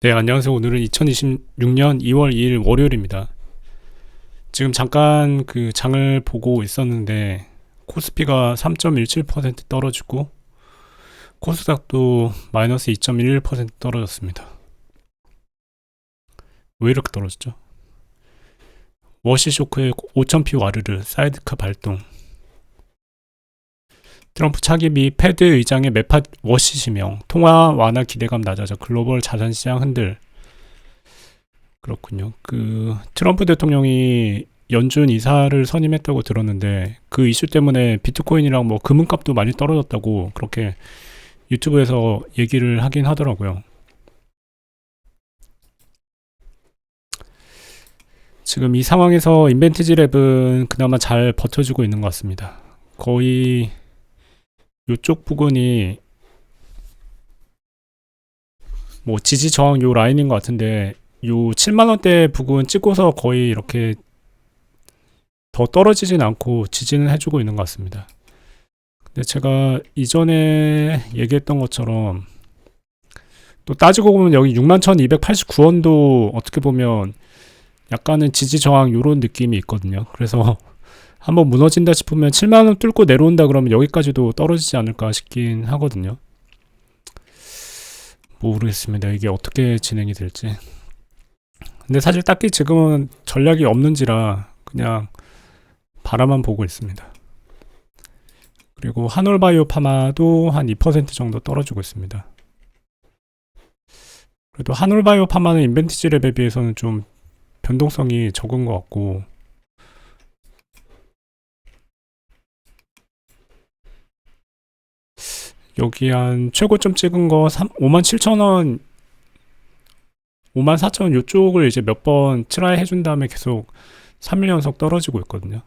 네, 안녕하세요. 오늘은 2026년 2월 2일 월요일입니다. 지금 잠깐 그 장을 보고 있었는데 코스피가 3.17% 떨어지고 코스닥도 마이너스 2.11% 떨어졌습니다. 왜 이렇게 떨어졌죠? 워시 쇼크의 5,000피 와르르 사이드카 발동, 트럼프 차기 미 패드 의장의 매파 워시 지명, 통화 완화 기대감 낮아져 글로벌 자산시장 흔들. 그렇군요. 그 트럼프 대통령이 연준 이사를 선임했다고 들었는데 그 이슈 때문에 비트코인이랑 뭐 금은값도 많이 떨어졌다고 그렇게 유튜브에서 얘기를 하긴 하더라고요. 지금 이 상황에서 인벤티지 랩은 그나마 잘 버텨주고 있는 것 같습니다. 거의 이쪽 부근이 뭐 지지 저항 요 라인인 것 같은데 요 7만원대 부근 찍고서 거의 이렇게 더 떨어지진 않고 지지는 해주고 있는 것 같습니다. 근데 제가 이전에 얘기했던 것처럼 또 따지고 보면 여기 61,289원도 어떻게 보면 약간은 지지 저항 요런 느낌이 있거든요. 그래서 한번 무너진다 싶으면 7만원 뚫고 내려온다 그러면 여기까지도 떨어지지 않을까 싶긴 하거든요. 모르겠습니다. 이게 어떻게 진행이 될지. 근데 사실 딱히 지금은 전략이 없는지라 그냥 바라만 보고 있습니다. 그리고 한올바이오 파마도 한 2% 정도 떨어지고 있습니다. 그래도 한올바이오 파마는 인벤티지 랩에 비해서는 좀 변동성이 적은 것 같고 여기 한 최고점 찍은 거 57,000원 54,000원 요쪽을 이제 몇 번 트라이 해준 다음에 계속 3일 연속 떨어지고 있거든요.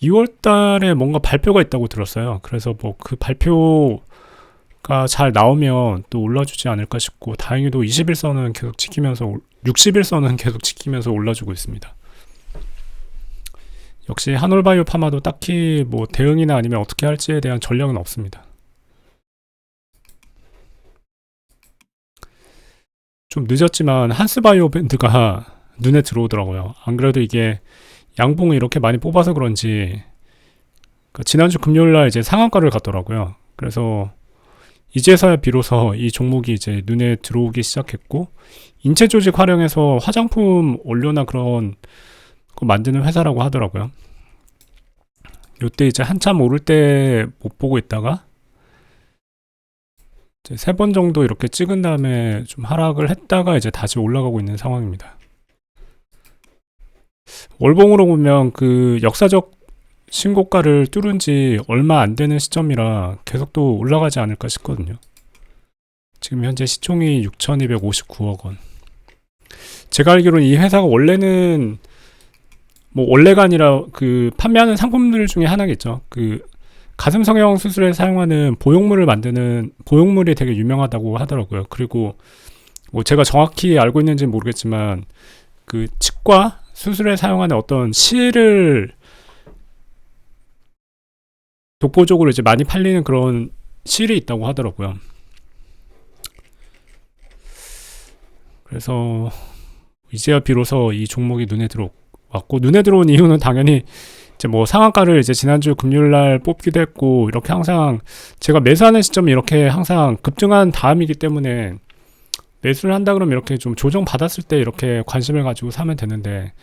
2월 달에 뭔가 발표가 있다고 들었어요. 그래서 뭐 그 발표가 잘 나오면 또 올라주지 않을까 싶고 다행히도 21선은 계속 지키면서 60일선은 계속 지키면서 올라주고 있습니다. 역시 한올바이오 파마도 딱히 뭐 대응이나 아니면 어떻게 할지에 대한 전략은 없습니다. 좀 늦었지만 한스바이오 밴드가 눈에 들어오더라고요. 안 그래도 이게 양봉을 이렇게 많이 뽑아서 그런지 지난주 금요일날 이제 상한가를 갔더라고요. 그래서 이제서야 비로소 이 종목이 이제 눈에 들어오기 시작했고 인체 조직 활용해서 화장품 원료나 그런 거 만드는 회사라고 하더라고요. 요때 이제 한참 오를 때 못 보고 있다가 3번 정도 이렇게 찍은 다음에 좀 하락을 했다가 이제 다시 올라가고 있는 상황입니다. 월봉으로 보면 그 역사적 신고가를 뚫은 지 얼마 안 되는 시점이라 계속 또 올라가지 않을까 싶거든요. 지금 현재 시총이 6,259억 원. 제가 알기로는 이 회사가 원래는 뭐 원래가 아니라 그 판매하는 상품들 중에 하나겠죠. 그 가슴 성형 수술에 사용하는 보형물을 만드는 보형물이 되게 유명하다고 하더라고요. 그리고 뭐 제가 정확히 알고 있는지는 모르겠지만 그 치과 수술에 사용하는 어떤 실을 독보적으로 이제 많이 팔리는 그런 실이 있다고 하더라고요. 그래서 이제야 비로소 이 종목이 눈에 들어왔고 눈에 들어온 이유는 당연히 이제 뭐 상한가를 이제 지난주 금요일 날 뽑기도 했고 이렇게 항상 제가 매수하는 시점이 이렇게 항상 급등한 다음이기 때문에 매수를 한다 그러면 이렇게 좀 조정 받았을 때 이렇게 관심을 가지고 사면 되는데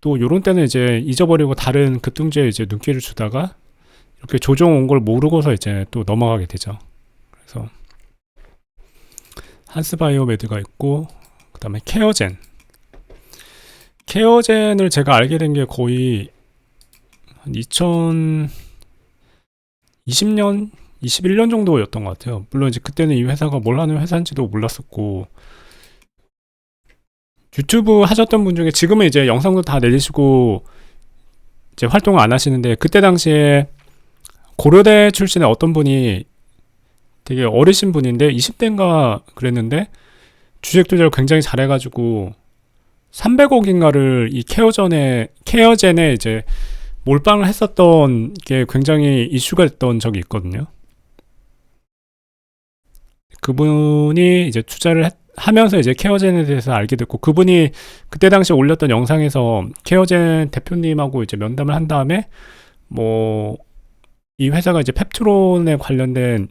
또 요런 때는 이제 잊어버리고 다른 급등주에 이제 눈길을 주다가 이렇게 조정 온 걸 모르고서 이제 또 넘어가게 되죠. 그래서 한스바이오메드가 있고 그다음에 케어젠을 제가 알게 된 게 거의 한 2020년 21년 정도였던 것 같아요. 물론 이제 그때는 이 회사가 뭘 하는 회사인지도 몰랐었고 유튜브 하셨던 분 중에 지금은 이제 영상도 다 내리시고 이제 활동을 안 하시는데 그때 당시에 고려대 출신의 어떤 분이 되게 어리신 분인데 20대인가 그랬는데 주식 투자를 굉장히 잘해가지고 300억인가를 이 케어젠에 이제 몰빵을 했었던 게 굉장히 이슈가 됐던 적이 있거든요. 그분이 이제 투자를 하면서 이제 케어젠에 대해서 알게 됐고, 그분이 그때 당시 올렸던 영상에서 케어젠 대표님하고 이제 면담을 한 다음에 뭐 이 회사가 이제 펩트론에 관련된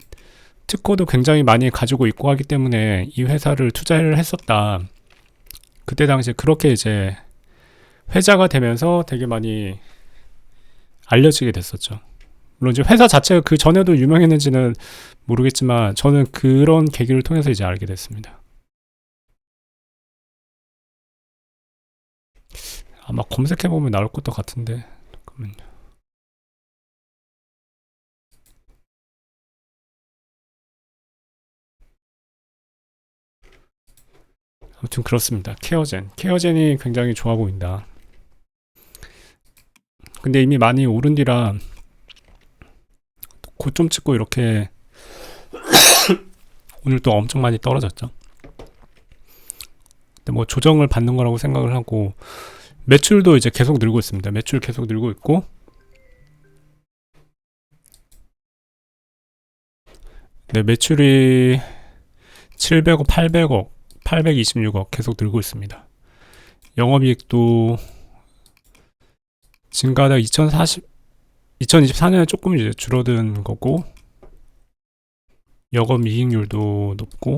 특허도 굉장히 많이 가지고 있고 하기 때문에 이 회사를 투자를 했었다. 그때 당시 그렇게 이제 회자가 되면서 되게 많이 알려지게 됐었죠. 물론 이제 회사 자체가 그 전에도 유명했는지는 모르겠지만 저는 그런 계기를 통해서 이제 알게 됐습니다. 아마 검색해보면 나올 것도 같은데. 잠깐만요. 아무튼 그렇습니다. 케어젠이 굉장히 좋아 보인다. 근데 이미 많이 오른 뒤라 고점 찍고 이렇게 오늘 또 엄청 많이 떨어졌죠. 근데 뭐 조정을 받는 거라고 생각을 하고, 매출도 이제 계속 늘고 있습니다. 매출 계속 늘고 있고, 네, 매출이 700억, 800억, 826억 계속 늘고 있습니다. 영업이익도 증가하다 2024년에 조금 이제 줄어든 거고, 영업이익률도 높고,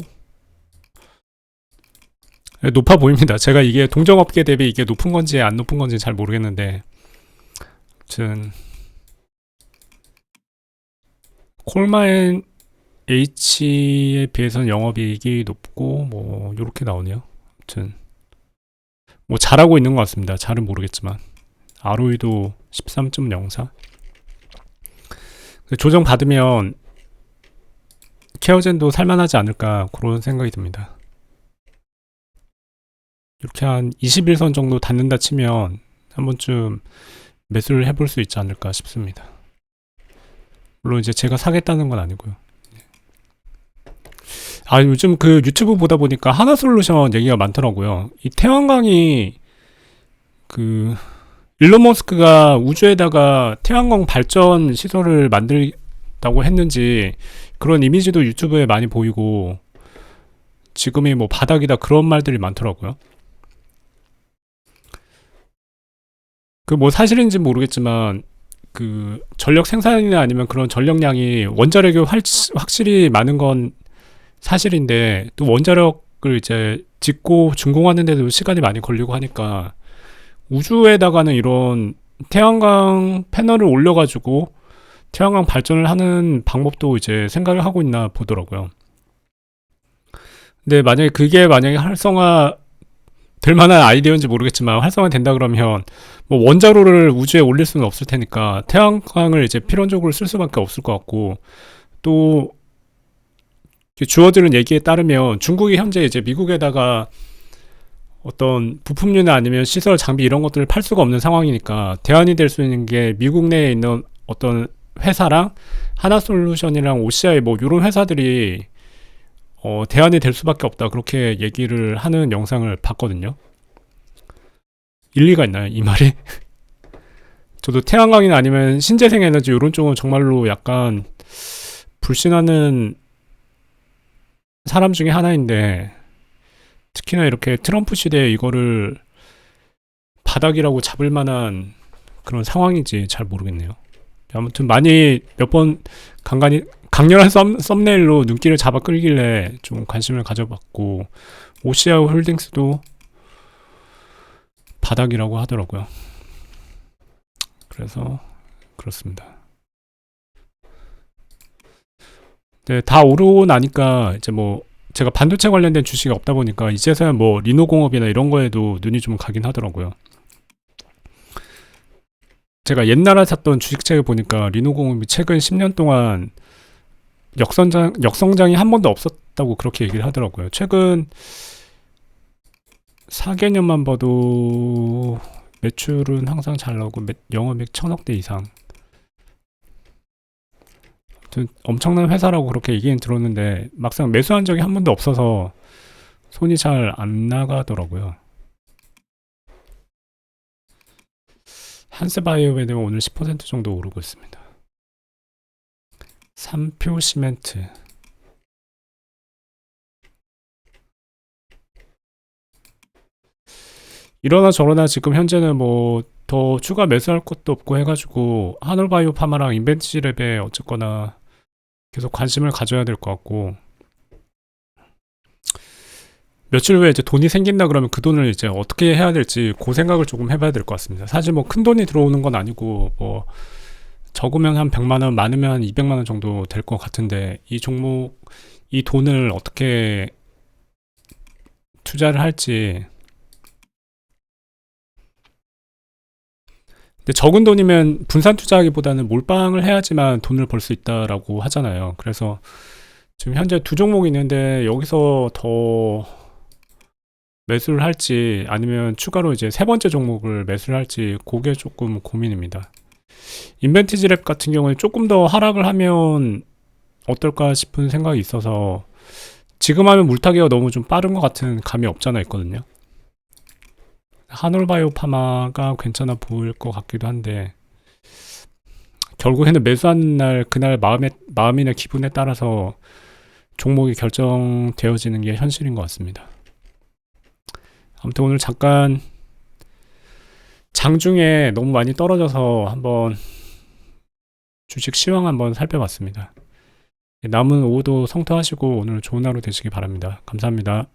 높아 보입니다. 제가 이게 동종업계 대비 이게 높은 건지 안 높은 건지 잘 모르겠는데, 아무튼 콜마인 H에 비해서는 영업이익이 높고 뭐 요렇게 나오네요. 아무튼 뭐 잘하고 있는 것 같습니다. 잘은 모르겠지만 ROE도 13.04. 조정 받으면 케어젠도 살만하지 않을까 그런 생각이 듭니다. 이렇게 한 21선 정도 닿는다 치면 한 번쯤 매수를 해볼 수 있지 않을까 싶습니다. 물론 이제 제가 사겠다는 건 아니고요. 아, 요즘 그 유튜브 보다 보니까 하나솔루션 얘기가 많더라고요. 이 태양광이 그 일론 머스크가 우주에다가 태양광 발전 시설을 만들다고 했는지 그런 이미지도 유튜브에 많이 보이고, 지금이 뭐 바닥이다 그런 말들이 많더라고요. 그 뭐 사실인지 모르겠지만 그 전력 생산이나 아니면 그런 전력량이 원자력이 확실히 많은 건 사실인데, 또 원자력을 이제 짓고 준공하는 데도 시간이 많이 걸리고 하니까 우주에다가는 이런 태양광 패널을 올려가지고 태양광 발전을 하는 방법도 이제 생각을 하고 있나 보더라고요. 근데 만약에 활성화 될 만한 아이디어인지 모르겠지만, 활성화 된다 그러면 뭐 원자로를 우주에 올릴 수는 없을 테니까 태양광을 이제 필연적으로 쓸 수밖에 없을 것 같고, 또 주어지는 얘기에 따르면 중국이 현재 이제 미국에다가 어떤 부품류나 아니면 시설 장비 이런 것들을 팔 수가 없는 상황이니까 대안이 될 수 있는 게 미국 내에 있는 어떤 회사랑 하나솔루션이랑 OCI 뭐 이런 회사들이 대안이 될 수밖에 없다, 그렇게 얘기를 하는 영상을 봤거든요. 일리가 있나요, 이 말이? 저도 태양광이나 아니면 신재생 에너지 이런 쪽은 정말로 약간 불신하는 사람 중에 하나인데, 특히나 이렇게 트럼프 시대에 이거를 바닥이라고 잡을 만한 그런 상황인지 잘 모르겠네요. 아무튼 많이 몇 번 강렬한 썸네일로 눈길을 잡아 끌길래 좀 관심을 가져봤고, OCI 홀딩스도 바닥이라고 하더라고요. 그래서 그렇습니다. 네, 다 오르고 나니까 이제 뭐 제가 반도체 관련된 주식이 없다 보니까 이제서야 뭐 리노공업이나 이런 거에도 눈이 좀 가긴 하더라고요. 제가 옛날에 샀던 주식책을 보니까 리노공업이 최근 10년 동안 역성장이 한 번도 없었다고 그렇게 얘기를 하더라고요. 최근 4개년만 봐도 매출은 항상 잘 나오고 영업이익 1000억대 이상. 엄청난 회사라고 그렇게 얘기는 들었는데 막상 매수한 적이 한 번도 없어서 손이 잘 안 나가더라고요. 한스바이오에는 오늘 10% 정도 오르고 있습니다. 삼표 시멘트 이러나 저러나 지금 현재는 뭐 더 추가 매수할 것도 없고 해가지고 하늘바이오 파마랑 인벤치랩에 어쨌거나 계속 관심을 가져야 될 것 같고, 며칠 후에 이제 돈이 생긴다 그러면 그 돈을 이제 어떻게 해야 될지 그 생각을 조금 해봐야 될 것 같습니다. 사실 뭐 큰 돈이 들어오는 건 아니고 뭐 적으면 한 100만 원, 많으면 한 200만 원 정도 될 것 같은데, 이 종목, 이 돈을 어떻게 투자를 할지. 근데 적은 돈이면 분산 투자하기보다는 몰빵을 해야지만 돈을 벌 수 있다라고 하잖아요. 그래서 지금 현재 두 종목이 있는데 여기서 더 매수를 할지 아니면 추가로 이제 세 번째 종목을 매수를 할지, 그게 조금 고민입니다. 인벤티지랩 같은 경우에 조금 더 하락을 하면 어떨까 싶은 생각이 있어서, 지금 하면 물타기가 너무 좀 빠른 것 같은 감이 없잖아 있거든요. 하놀바이오 파마가 괜찮아 보일 것 같기도 한데, 결국에는 매수하는 날 그날 마음이나 기분에 따라서 종목이 결정되어지는 게 현실인 것 같습니다. 아무튼 오늘 잠깐 장중에 너무 많이 떨어져서 한번 주식 시황 한번 살펴봤습니다. 남은 오후도 성투하시고 오늘 좋은 하루 되시기 바랍니다. 감사합니다.